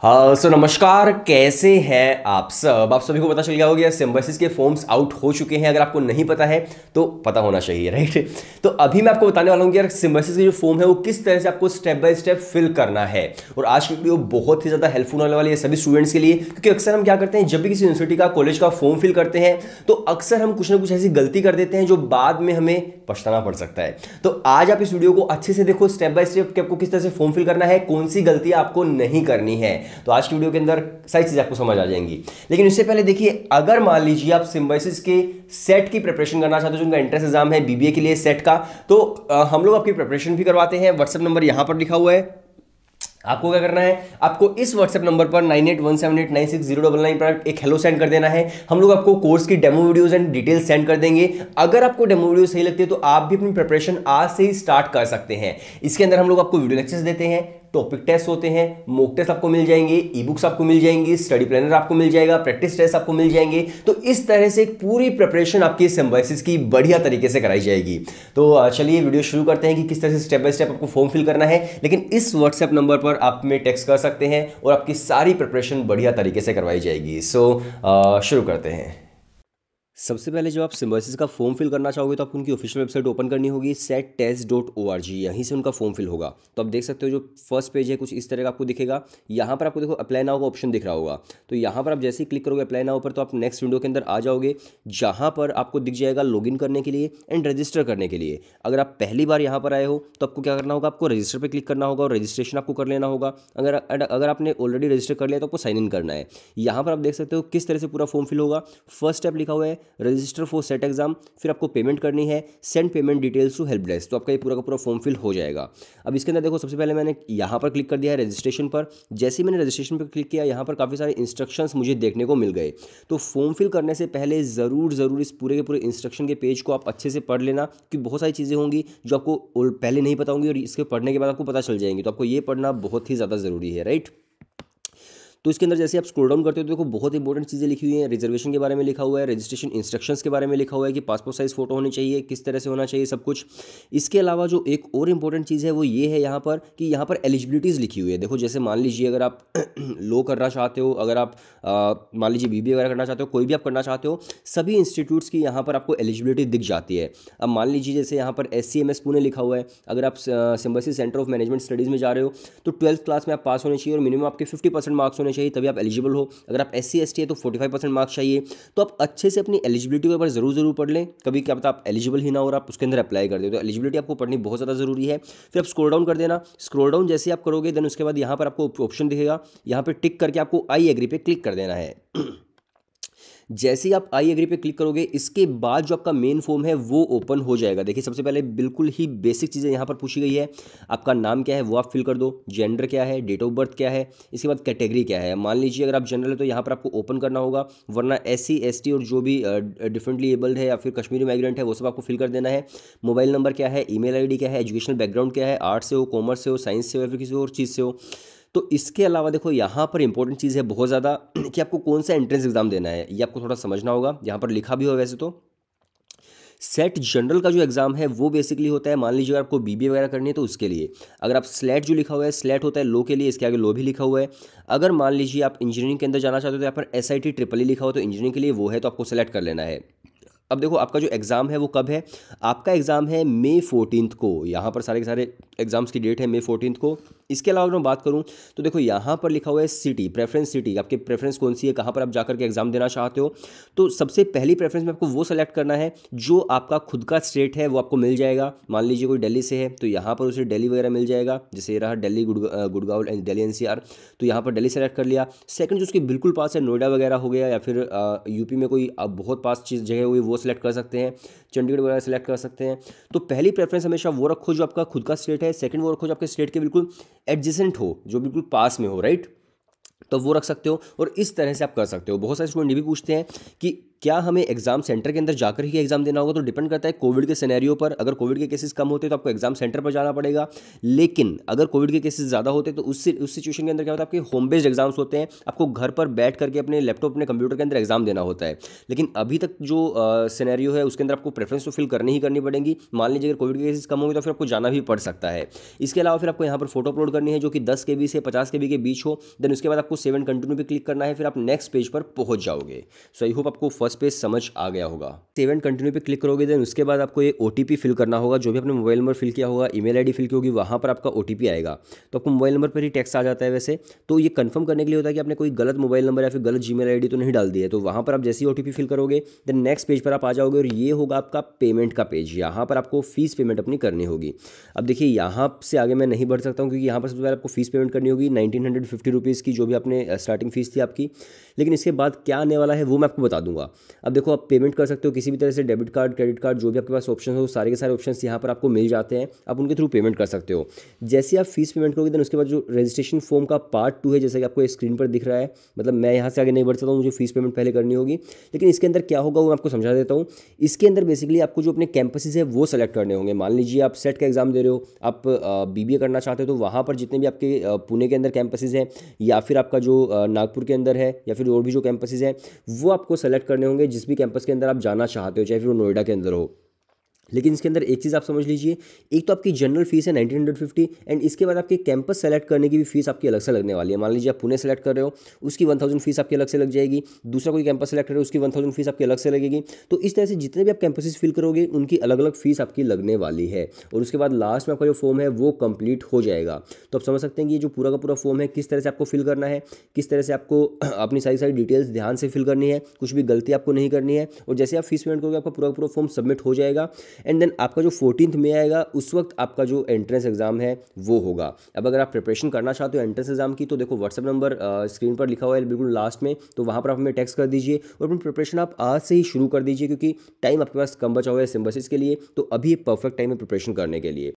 हाँ नमस्कार, कैसे हैं आप सब। आप सभी को पता चल गया होगा सिम्बायोसिस के फॉर्म्स आउट हो चुके हैं। अगर आपको नहीं पता है तो पता होना चाहिए, राइट। तो अभी मैं आपको बताने वाला हूँ कि यार सिम्बायोसिस की जो फॉर्म है वो किस तरह से आपको स्टेप बाय स्टेप फिल करना है। और आज की वीडियो बहुत ही ज़्यादा हेल्पफुल होने वाली है सभी स्टूडेंट्स के लिए, क्योंकि अक्सर हम क्या करते हैं, जब भी किसी यूनिवर्सिटी का कॉलेज का फॉर्म फिल करते हैं तो अक्सर हम कुछ ना कुछ ऐसी गलती कर देते हैं जो बाद में हमें पछताना पड़ सकता है। तो आज आप इस वीडियो को अच्छे से देखो, स्टेप बाय स्टेप कि आपको किस तरह से फॉर्म फिल करना है, कौन सी गलती आपको नहीं करनी है। तो आज की वीडियो के अंदर सारी चीजें आपको समझ आ जाएंगी। लेकिन इससे पहले देखिए, अगर मान लीजिए आप सिम्बायोसिस के सेट की प्रिपरेशन करना चाहते हो, जो उनका एंट्रेंस एग्जाम है बीबीए के लिए सेट का, तो हम लोग आपकी प्रिपरेशन भी करवाते हैं। व्हाट्सएप नंबर यहां पर लिखा हुआ है। आपको क्या करना है, आपको इस व्हाट्सएप नंबर पर 9817896099 पर एक हेलो सेंड कर देना है। हम लोग आपको कोर्स की demo videos and details send कर देंगे। अगर आपको डेमो वीडियो सही लगती है तो आप भी अपनी प्रिपरेशन आज से ही स्टार्ट कर सकते हैं। इसके अंदर हम लोग आपको वीडियो लेक्चर्स देते हैं, टॉपिक टेस्ट होते हैं, मॉक टेस्ट आपको मिल जाएंगे, ई बुक्स आपको मिल जाएंगी, स्टडी प्लानर आपको मिल जाएगा, प्रैक्टिस टेस्ट आपको मिल जाएंगे। तो इस तरह से एक पूरी प्रिपरेशन आपकी सिम्बायोसिस की बढ़िया तरीके से कराई जाएगी। तो चलिए वीडियो शुरू करते हैं कि किस तरह से स्टेप बाय स्टेप आपको फॉर्म फिल करना है। लेकिन इस व्हाट्सएप नंबर पर आप में टेक्स्ट कर सकते हैं और आपकी सारी प्रिपरेशन बढ़िया तरीके से करवाई जाएगी। शुरू करते हैं। सबसे पहले जब आप सिम्बायोसिस का फॉर्म फिल करना चाहोगे तो आपको उनकी ऑफिशियल वेबसाइट ओपन करनी होगी, settest.org। यहीं से उनका फॉर्म फिल होगा। तो आप देख सकते हो जो फर्स्ट पेज है कुछ इस तरह का आपको दिखेगा। यहाँ पर आपको देखो अप्लाई नाउ का ऑप्शन दिख रहा होगा। तो यहाँ पर आप जैसे ही क्लिक करोगे अप्लाई नाउ पर, तो आप नेक्स्ट विंडो के अंदर आ जाओगे, जहाँ पर आपको दिख जाएगा लॉगिन करने के लिए एंड रजिस्टर करने के लिए। अगर आप पहली बार यहाँ पर आए हो तो आपको क्या करना होगा, आपको रजिस्टर पर क्लिक करना होगा और रजिस्ट्रेशन आपको कर लेना होगा। अगर आपने ऑलरेडी रजिस्टर कर लिया तो आपको साइन इन करना है। यहाँ पर आप देख सकते हो किस तरह से पूरा फॉर्म फिल होगा। फर्स्ट स्टेप लिखा हुआ है रजिस्टर फॉर सेट एग्जाम, फिर आपको पेमेंट करनी है, send payment details to help desk. तो आपका ये पूरा का पूरा फॉर्म फिल हो जाएगा। अब इसके अंदर देखो, सबसे पहले मैंने यहाँ पर क्लिक कर दिया है रजिस्ट्रेशन पर। जैसे ही मैंने रजिस्ट्रेशन पर क्लिक किया, यहाँ पर काफ़ी सारे इंस्ट्रक्शंस मुझे देखने को मिल गए। तो फॉर्म फिल करने से पहले ज़रूर इस पूरे के पूरे इंस्ट्रक्शन के पेज को आप अच्छे से पढ़ लेना, क्योंकि बहुत सारी चीज़ें होंगी जो आपको पहले नहीं पता होंगी और इसके पढ़ने के बाद आपको पता चल जाएंगी। तो आपको ये पढ़ना बहुत ही ज़्यादा ज़रूरी है, राइट। तो इसके अंदर जैसे आप स्क्रॉल डाउन करते हो तो देखो बहुत इंपॉर्टेंट चीज़ें लिखी हुई हैं। रिजर्वेशन के बारे में लिखा हुआ है, रजिस्ट्रेशन इंस्ट्रक्शंस के बारे में लिखा हुआ है कि पासपोर्ट साइज फोटो होनी चाहिए, किस तरह से होना चाहिए, सब कुछ। इसके अलावा जो एक और इंपॉर्टेंट चीज़ है वो ये है यहाँ पर कि यहाँ पर एलिजिबिलिटीज़ लिखी हुई है। देखो जैसे मान लीजिए अगर आप लो करना चाहते हो, अगर आप मान लीजिए बीबीए वगैरह करना चाहते हो, कोई भी आप करना चाहते हो, सभी इंस्टीट्यूट्स की यहाँ पर आपको एलिजिबिलिटी दिख जाती है। अब मान लीजिए जैसे यहाँ पर SCMS पुणे लिखा हुआ है। अगर आप symbiosis centre of management studies में जा रहे हो तो 12th क्लास में आप पास होने चाहिए और मिनिमम आपके 50% मार्क्स होने चाहिए, तभी आप एलिजिबल हो। अगर आप SC ST है तो 45% मार्क्स चाहिए। तो आप अच्छे से अपनी एलिजिबिलिटी के ऊपर जरूर पढ़ लें। कभी क्या पता आप एलिजिबल ही ना हो और आप उसके अंदर अप्लाई कर दे, तो एलिजिबिलिटी आपको पढ़नी बहुत ज़्यादा जरूरी है। फिर आप स्क्रॉल डाउन कर देना। स्क्रॉल डाउन जैसे आप करोगे देन उसके बाद यहाँ पर आपको ऑप्शन दिखेगा, यहाँ पर टिक करके आपको आई एग्री पे क्लिक कर देना है। जैसे ही आप आई एग्री पे क्लिक करोगे, इसके बाद जो आपका मेन फॉर्म है वो ओपन हो जाएगा। देखिए सबसे पहले बिल्कुल ही बेसिक चीज़ें यहाँ पर पूछी गई है। आपका नाम क्या है वो आप फिल कर दो, जेंडर क्या है, डेट ऑफ बर्थ क्या है, इसके बाद कैटेगरी क्या है। मान लीजिए अगर आप जनरल है तो यहाँ पर आपको ओपन करना होगा, वरना SC ST और जो भी डिफरेंटली एबल्ड है या फिर कश्मीरी माइग्रेंट है वो सब आपको फिल कर देना है। मोबाइल नंबर क्या है, ईमेल ID क्या है, एजुकेशनल बैकग्राउंड क्या है, आर्ट्स से हो, कॉमर्स से हो, साइंस से हो या फिर किसी और चीज़ से हो। तो इसके अलावा देखो यहाँ पर इंपॉर्टेंट चीज़ है बहुत ज़्यादा कि आपको कौन सा एंट्रेंस एग्जाम देना है, ये आपको थोड़ा समझना होगा। यहाँ पर लिखा भी हो वैसे तो सेट जनरल का जो एग्जाम है वो बेसिकली होता है, मान लीजिए आपको बीबीए वगैरह करनी है तो उसके लिए। अगर आप स्लेट जो लिखा हुआ है, स्लेट होता है लो के लिए, इसके आगे लो भी लिखा हुआ है। अगर मान लीजिए आप इंजीनियरिंग के अंदर जाना चाहते हो तो यहाँ पर SIT ट्रिपल लिखा हुआ, तो इंजीनियरिंग के लिए वो है, तो आपको सेलेक्ट कर लेना है। अब देखो आपका जो एग्ज़ाम है वो कब है, आपका एग्ज़ाम है May 14 को। यहाँ पर सारे के सारे एग्जाम्स की डेट है May 14 को। इसके अलावा अगर मैं बात करूँ तो देखो यहाँ पर लिखा हुआ है सिटी, प्रेफरेंस सिटी, आपके प्रेफरेंस कौन सी है, कहाँ पर आप जाकर के एग्जाम देना चाहते हो। तो सबसे पहली प्रेफरेंस में आपको वो सेलेक्ट करना है जो आपका खुद का स्टेट है, वो आपको मिल जाएगा। मान लीजिए कोई दिल्ली से है तो यहाँ पर उसे दिल्ली वगैरह मिल जाएगा, जैसे ये रहा दिल्ली, गुड़गांव, दिल्ली NCR, तो यहाँ पर दिल्ली सेलेक्ट कर लिया। सेकंड जो उसके बिल्कुल पास है, नोएडा वगैरह हो गया, या फिर यूपी में कोई बहुत पास चीज़ जगह हुई वो सेलेक्ट कर सकते हैं, चंडीगढ़ वगैरह सेलेक्ट कर सकते हैं। तो पहली प्रेफरेंस हमेशा वो रखो जो आपका खुद का स्टेट है, सेकंड वो रखो जो आपके स्टेट के बिल्कुल एडजेसेंट हो, जो बिल्कुल पास में हो, राइट। तो वो रख सकते हो और इस तरह से आप कर सकते हो। बहुत सारे स्टूडेंट ये भी पूछते हैं कि क्या हमें एग्जाम सेंटर के अंदर जाकर ही एग्जाम देना होगा? तो डिपेंड करता है कोविड के सिनेरियो पर। अगर कोविड के केसेस कम होते तो आपको एग्जाम सेंटर पर जाना पड़ेगा, लेकिन अगर कोविड के केसेस ज़्यादा होते तो उस सिचुएशन के अंदर क्या होता है, आपके होम बेस्ड एग्जाम्स होते हैं, आपको घर पर बैठ करके अपने लैपटॉप अपने कंप्यूटर के अंदर एग्जाम देना होता है। लेकिन अभी तक जो सिनेरियो है उसके अंदर आपको प्रेफरेंस तो फिल करनी ही करनी पड़ेगी। मान लीजिए अगर कोविड के केसेस कम होंगे तो फिर आपको जाना भी पड़ सकता है। इसके अलावा फिर आपको यहाँ पर फोटो अपलोड करनी है जो कि 10 KB से 50 KB के बीच हो। देन उसके बाद आपको सेव एंड कंटिन्यू पे क्लिक करना है, फिर आप नेक्स्ट पेज पर पहुंच जाओगे। सो आई होप आपको फर्स्ट पेज समझ आ गया होगा। सेव एंड कंटिन्यू पे क्लिक करोगे, देन उसके बाद आपको ये OTP फिल करना होगा। जो भी आपने मोबाइल नंबर फिल किया होगा, ईमेल आईडी फिल की होगी, वहाँ पर आपका OTP आएगा। तो आपको मोबाइल नंबर पर ही टेक्स्ट आ जाता है वैसे। तो ये कंफर्म करने के लिए होता है कि आपने कोई गलत मोबाइल नंबर या फिर गलत जीमेल आईडी तो नहीं डाल दी है। तो वहाँ पर आप जैसे ही OTP फिल करोगे, देन नेक्स्ट पेज पर आप आ जाओगे और ये होगा आपका पेमेंट का पेज। यहाँ पर आपको फीस पेमेंट अपनी करनी होगी। अब देखिए यहाँ से आगे मैं नहीं बढ़ सकता हूँ क्योंकि यहाँ पर सबसे पहले आपको फीस पेमेंट करनी होगी 1950 रुपीज़ की, जो भी आपने स्टार्टिंग फीस थी आपकी। लेकिन इसके बाद क्या आने वाला है वो मैं आपको बता दूंगा। अब देखो, आप पेमेंट कर सकते हो किसी भी तरह से, डेबिट कार्ड, क्रेडिट कार्ड, जो भी आपके पास ऑप्शन हो, सारे के सारे ऑप्शन यहाँ पर आपको मिल जाते हैं। आप उनके थ्रू पेमेंट कर सकते हो। जैसे आप फीस पेमेंट करोगे, देन उसके बाद जो रजिस्ट्रेशन फॉर्म का पार्ट 2 है, जैसे कि आपको स्क्रीन पर दिख रहा है, मतलब मैं यहाँ से आगे नहीं बढ़ सकता हूँ, मुझे फीस पेमेंट पहले करनी होगी। लेकिन इसके अंदर क्या होगा वो मैं आपको समझा देता हूँ। इसके अंदर बेसिकली आपको जो अपने कैंपसेस है वो सेलेक्ट करने होंगे। मान लीजिए आप सेट का एग्जाम दे रहे हो, आप BBA करना चाहते हो, तो वहाँ पर जितने भी आपके पुणे के अंदर कैंपसेस हैं, या फिर आपका जो नागपुर के अंदर है, या फिर और भी जो कैंपसेस हैं, वो आपको सेलेक्ट करने होंगे जिस भी कैंपस के अंदर आप जाना चाहते हो, चाहे फिर वो नोएडा के अंदर हो। लेकिन इसके अंदर एक चीज़ आप समझ लीजिए, एक तो आपकी जनरल फीस है 1950, एंड इसके बाद आपके कैंपस सेलेक्ट करने की भी फीस आपकी अलग से लगने वाली है। मान लीजिए आप पुणे सेलेक्ट कर रहे हो, उसकी 1000 फीस आपकी अलग से लग जाएगी। दूसरा कोई कैंपस सेलेक्ट कर रहे हो, उसकी 1000 फीस आपकी अलग से लगेगी। तो इस तरह से जितने भी आप कैंपसेस फिल करोगे उनकी अलग अलग फीस आपकी लगने वाली है। और उसके बाद लास्ट में आपका जो फॉर्म है वो कंप्लीट हो जाएगा। तो आप समझ सकते हैं कि ये जो पूरा का पूरा फॉर्म है किस तरह से आपको फिल करना है, किस तरह से आपको अपनी सारी सारी डिटेल्स ध्यान से फिल करनी है, कुछ भी गलती आपको नहीं करनी है। और जैसे आप फीस पेमेंट करोगे, आपका पूरा पूरा फॉर्म सबमिट हो जाएगा। एंड देन आपका जो 14 में आएगा, उस वक्त आपका जो एंट्रेंस एग्जाम है वो होगा। अब अगर आप प्रिपरेशन करना चाहते हो एंट्रेंस एग्जाम की, तो देखो व्हाट्सएप नंबर स्क्रीन पर लिखा हुआ है बिल्कुल लास्ट में, तो वहाँ पर आप हमें टेक्स्ट कर दीजिए और अपनी प्रिपरेशन आप आज से ही शुरू कर दीजिए, क्योंकि टाइम आपके पास कम बचा हुआ है सिम्बसिस के लिए। तो अभी परफेक्ट टाइम है प्रिपरेशन करने के लिए।